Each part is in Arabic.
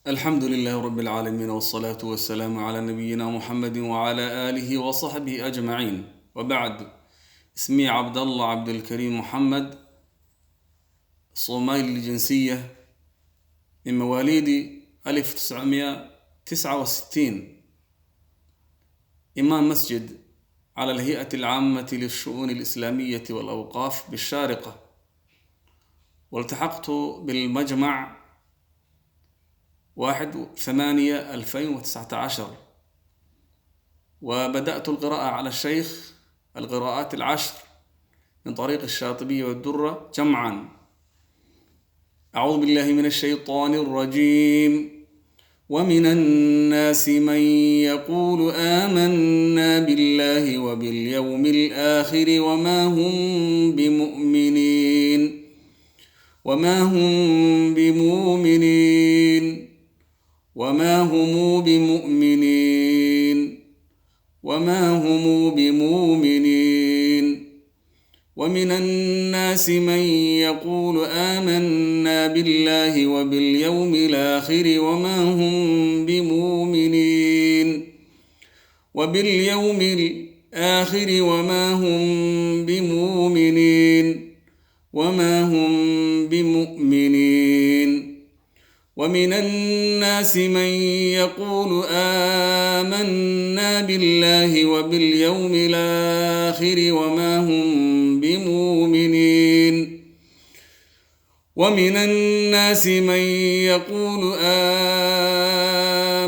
الحمد لله رب العالمين، والصلاة والسلام على نبينا محمد وعلى آله وصحبه أجمعين، وبعد. اسمي عبد الله عبد الكريم محمد، صومالي الجنسية، من مواليد 1969، إمام مسجد على الهيئة العامة للشؤون الإسلامية والأوقاف بالشارقة، والتحقت بالمجمع 1/8/2019، وبدأت القراءة على الشيخ القراءات العشر من طريق الشاطبية والدرة جمعا. أعوذ بالله من الشيطان الرجيم. ومن الناس من يقول آمنا بالله وباليوم الآخر وما هم بمؤمنين وما هم بمؤمنين. ومن الناس من يقول آمنا بالله وباليوم الآخر وما هم بمؤمنين ومن الناس من يقول آمنا بالله وباليوم الآخر وما هم بمؤمنين ومن الناس من يقول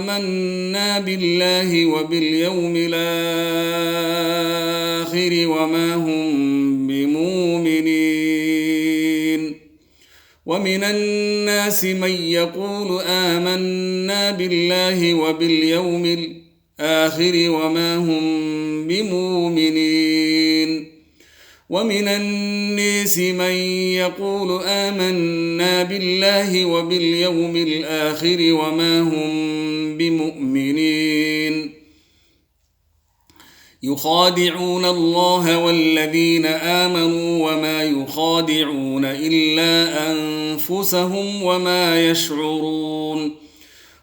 آمنا بالله وباليوم الآخر وما هم بمؤمنين ومن الناس من يقول آمنا بالله وباليوم الآخر وما هم بمؤمنين ومن الناس من يقول آمنا بالله وباليوم الآخر وما هم بمؤمنين يخادعون الله والذين آمنوا وما يخادعون إلا أنفسهم وما يشعرون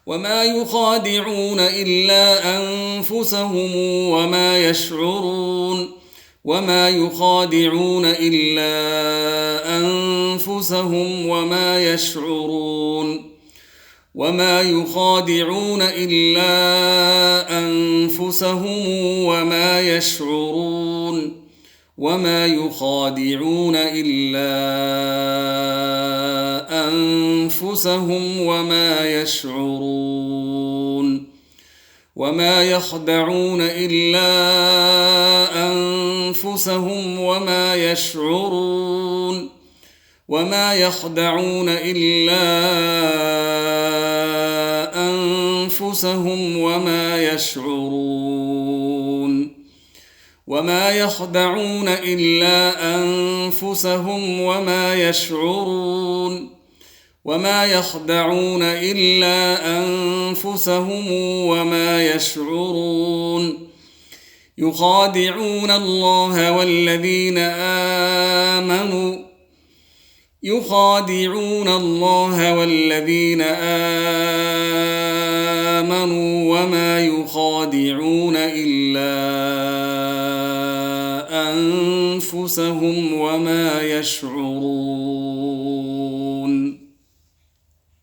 وما يخادعون إلا أنفسهم وما يشعرون وما يخادعون إلا أنفسهم وما يشعرون وما يخادعون إلا أنفسهم وما يشعرون وما يخادعون إلا أنفسهم وما يشعرون وما يخدعون إلا أنفسهم وما يشعرون وما يخدعون إلا أنفسهم وما يشعرون وما يخدعون إلا أنفسهم وما يشعرون وما يخدعون إلا أنفسهم وما يشعرون يخادعون الله والذين آمنوا وما يخادعون إلا أنفسهم وما يشعرون.